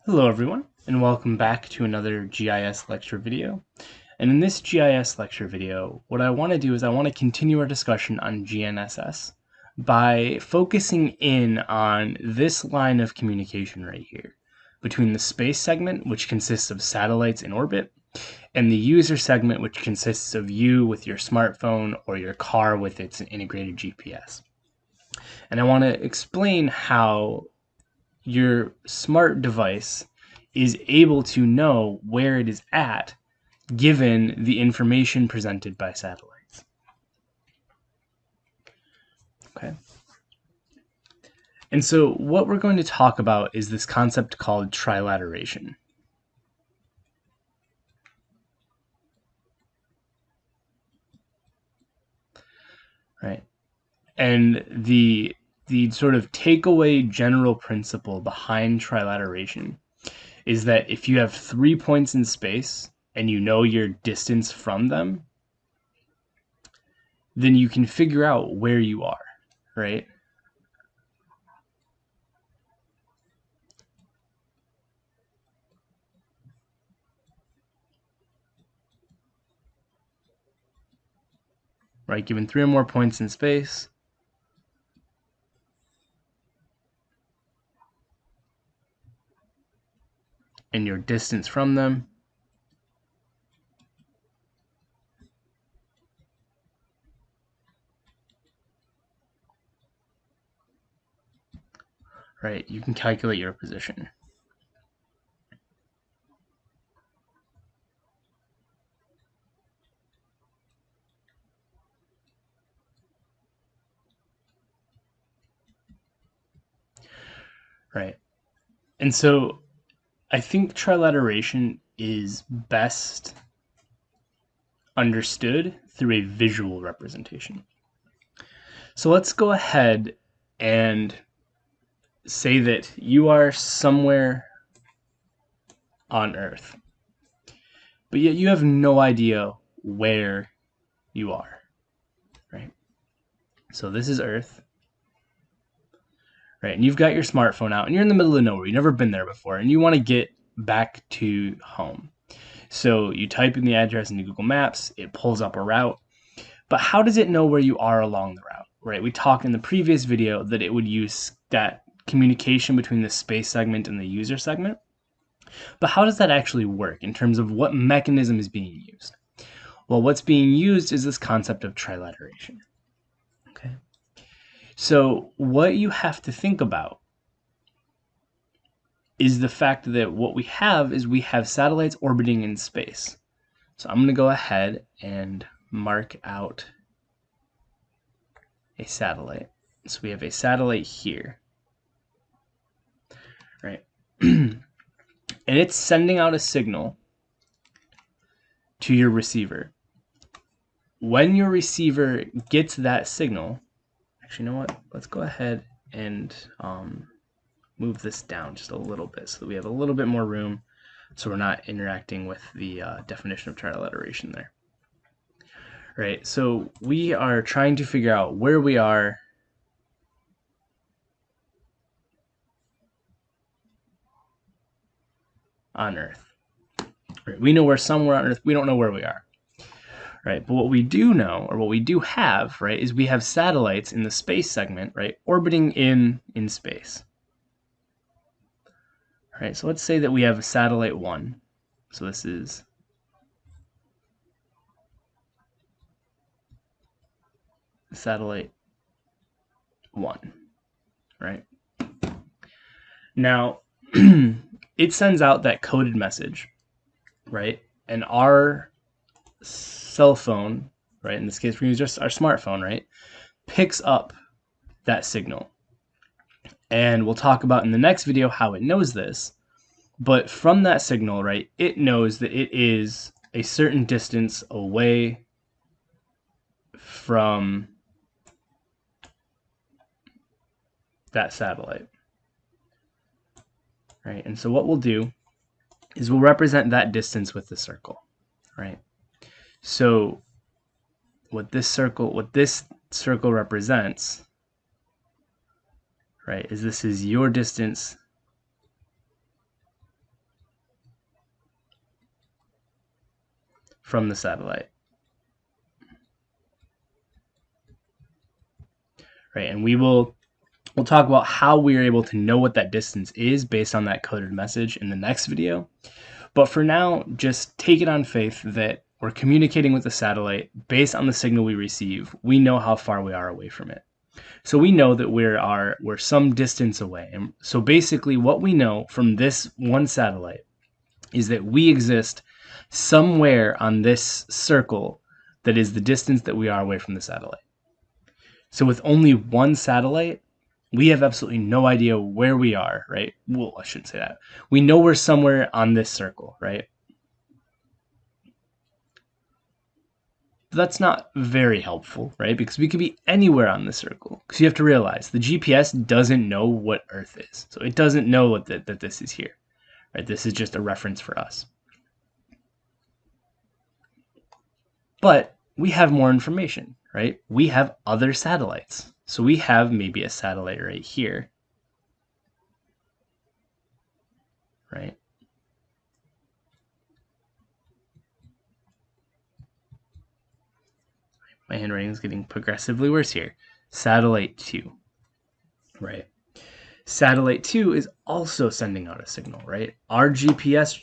Hello everyone, and welcome back to another GIS lecture video. And in this GIS lecture video, what I want to do is I want to continue our discussion on GNSS by focusing in on this line of communication right here between the space segment, which consists of satellites in orbit, and the user segment, which consists of you with your smartphone or your car with its integrated GPS. And I want to explain how your smart device is able to know where it is at given the information presented by satellites. Okay. And so what we're going to talk about is this concept called trilateration. Right. And the sort of takeaway general principle behind trilateration is that if you have 3 points in space and you know your distance from them, then you can figure out where you are, right? Right, given 3 or more points in space, and your distance from them, right, you can calculate your position. Right. And so I think trilateration is best understood through a visual representation. So let's go ahead and say that you are somewhere on Earth, but yet you have no idea where you are, right? So this is Earth, right? And you've got your smartphone out and you're in the middle of nowhere. You've never been there before and you want to get back to home. So you type in the address into Google Maps, it pulls up a route. But how does it know where you are along the route, right? We talked in the previous video that it would use that communication between the space segment and the user segment. But how does that actually work in terms of what mechanism is being used? Well, what's being used is this concept of trilateration. Okay. So what you have to think about is the fact that what we have is we have satellites orbiting in space. So I'm going to go ahead and mark out a satellite. So we have a satellite here, right? And it's sending out a signal to your receiver. When your receiver gets that signal, actually, you know what? Let's go ahead and move this down just a little bit so that we have a little bit more room so we're not interacting with the definition of trilateration there. Right, so we are trying to figure out where we are on Earth. Right, we know we're somewhere on Earth, we don't know where we are. Right, but what we do know, or what we do have, right, is we have satellites in the space segment, right, orbiting in space. Right, so let's say that we have satellite 1. So this is satellite 1, right? Now, it sends out that coded message, right? And our cell phone, right, in this case we're going to use our smartphone, right, picks up that signal. And we'll talk about in the next video how it knows this. But from that signal, right, it knows that it is a certain distance away from that satellite. Right, and so what we'll do is we'll represent that distance with the circle, right? So what this circle represents, right, is this is your distance from the satellite. Right, and we'll talk about how we are able to know what that distance is based on that coded message in the next video. But for now, just take it on faith that we're communicating with the satellite based on the signal we receive. We know how far we are away from it. So we know that we're some distance away. And so basically what we know from this one satellite is that we exist somewhere on this circle that is the distance that we are away from the satellite. So with only one satellite, we have absolutely no idea where we are, right? Well, I shouldn't say that. We know we're somewhere on this circle, right? But that's not very helpful, right? Because we could be anywhere on the circle. Because you have to realize the GPS doesn't know what Earth is. So it doesn't know that this is here, right? This is just a reference for us. But we have more information, right? We have other satellites. So we have maybe a satellite right here, right? My handwriting is getting progressively worse here. Satellite 2, right? Satellite 2 is also sending out a signal, right? Our GPS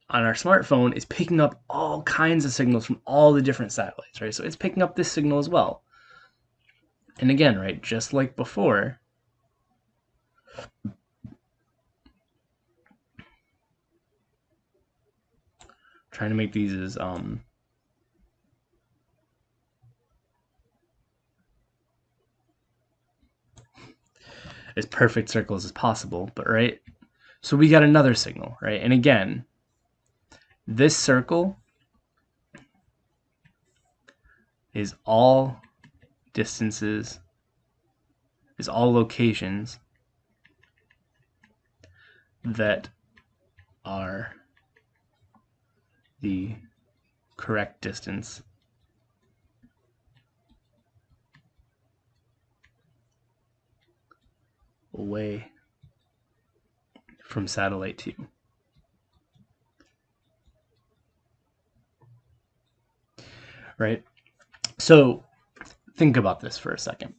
on our smartphone is picking up all kinds of signals from all the different satellites, right? So it's picking up this signal as well. And again, right, just like before, trying to make these as perfect circles as possible, but right? So we got another signal, right? And again, this circle is all distances, is all locations that are the correct distance away from satellite 2. Right? So think about this for a second,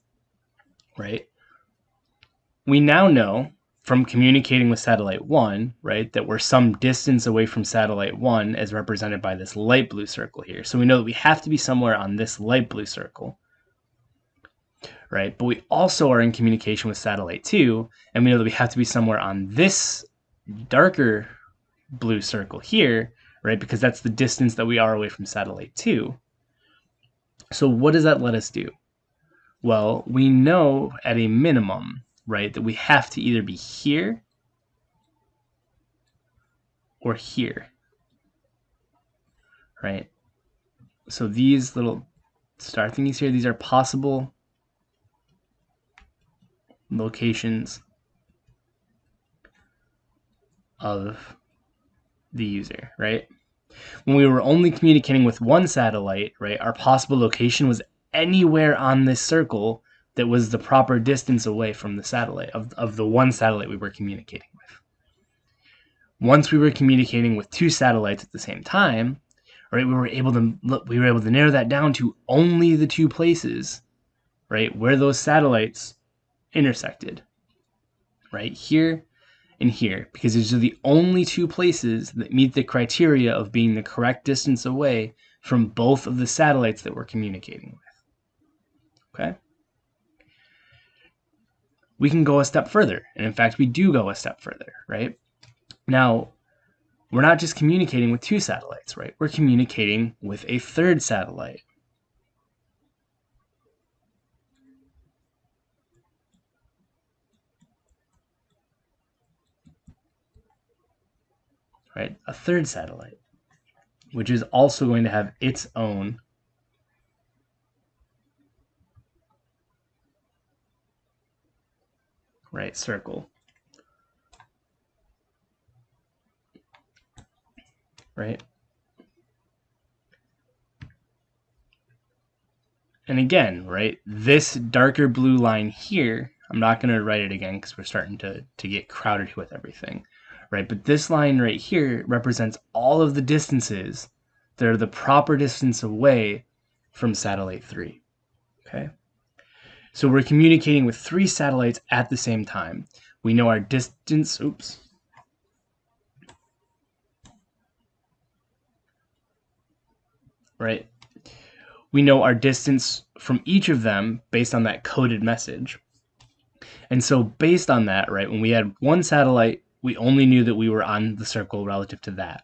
right? We now know from communicating with satellite 1, right, that we're some distance away from satellite 1 as represented by this light blue circle here. So we know that we have to be somewhere on this light blue circle, right? But we also are in communication with satellite 2, and we know that we have to be somewhere on this darker blue circle here, right? Because that's the distance that we are away from satellite 2. So what does that let us do? Well, we know at a minimum, right, that we have to either be here or here, right? So these little star thingies here, these are possible locations of the user, right? When we were only communicating with one satellite, right, our possible location was anywhere on this circle that was the proper distance away from the satellite, of the one satellite we were communicating with. Once we were communicating with two satellites at the same time, right, we were able to narrow that down to only the two places, right, where those satellites intersected, right, here and here, because these are the only two places that meet the criteria of being the correct distance away from both of the satellites that we're communicating with. Okay? We can go a step further, and in fact, we do go a step further, right? Now, we're not just communicating with two satellites, right? We're communicating with a third satellite. Right? A third satellite, which is also going to have its own right circle. Right? And again, right, this darker blue line here, I'm not going to write it again because we're starting to get crowded with everything, right? But this line right here represents all of the distances they're the proper distance away from satellite 3. Okay? So we're communicating with 3 satellites at the same time. We know our distance, right? We know our distance from each of them based on that coded message. And so based on that, right, when we had one satellite, we only knew that we were on the circle relative to that.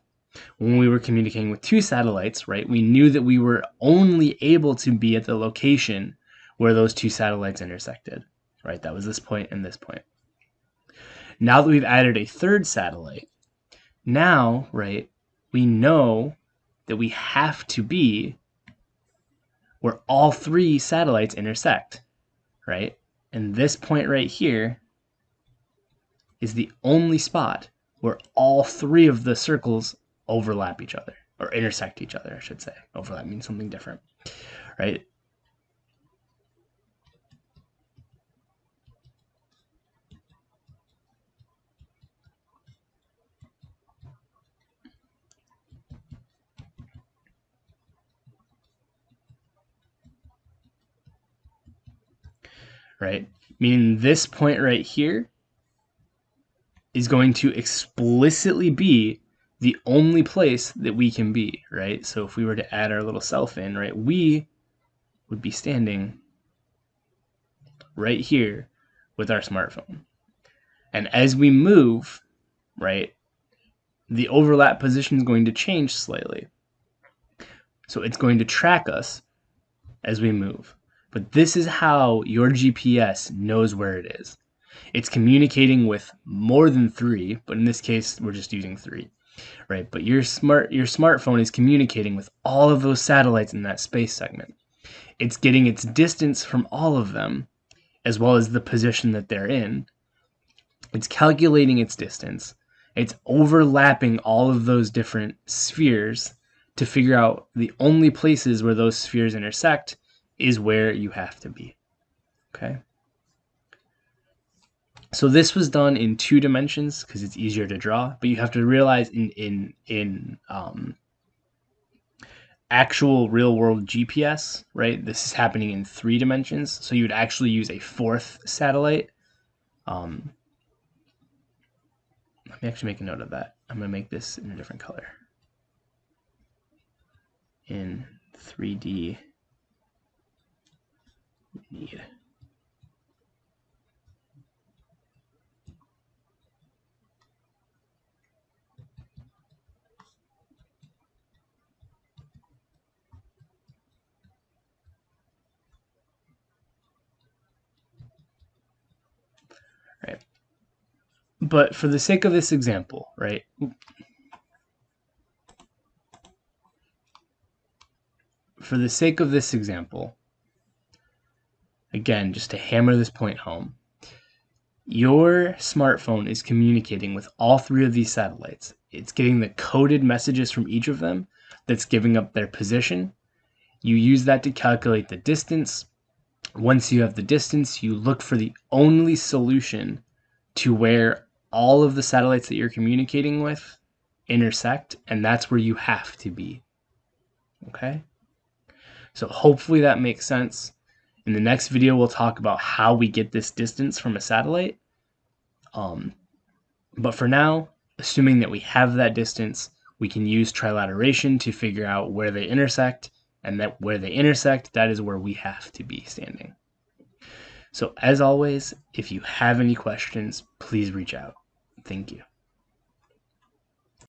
When we were communicating with 2 satellites, right, we knew that we were only able to be at the location where those 2 satellites intersected, right? That was this point and this point. Now that we've added a 3rd satellite, now, right, we know that we have to be where all 3 satellites intersect, right? And this point right here is the only spot where all 3 of the circles overlap each other, or intersect each other, I should say. Overlap means something different, right? Right? Meaning this point right here is going to explicitly be the only place that we can be, right? So if we were to add our little self in, right, we would be standing right here with our smartphone. And as we move, right, the overlap position is going to change slightly. So it's going to track us as we move. But this is how your GPS knows where it is. It's communicating with more than 3, but in this case, we're just using 3, right? But your smartphone is communicating with all of those satellites in that space segment. It's getting its distance from all of them, as well as the position that they're in. It's calculating its distance. It's overlapping all of those different spheres to figure out the only places where those spheres intersect is where you have to be. Okay? So this was done in 2 dimensions because it's easier to draw, but you have to realize in actual real world GPS, right? This is happening in 3 dimensions, so you would actually use a 4th satellite. Let me actually make a note of that. I'm going to make this in a different color. In 3D, we need right. But for the sake of this example, right? For the sake of this example, again, just to hammer this point home, your smartphone is communicating with all 3 of these satellites. It's getting the coded messages from each of them that's giving up their position. You use that to calculate the distance. Once you have the distance, you look for the only solution to where all of the satellites that you're communicating with intersect, and that's where you have to be. Okay? So hopefully that makes sense. In the next video, we'll talk about how we get this distance from a satellite. But for now, assuming that we have that distance, we can use trilateration to figure out where they intersect, and that where they intersect, that is where we have to be standing. So as always, if you have any questions, please reach out. Thank you.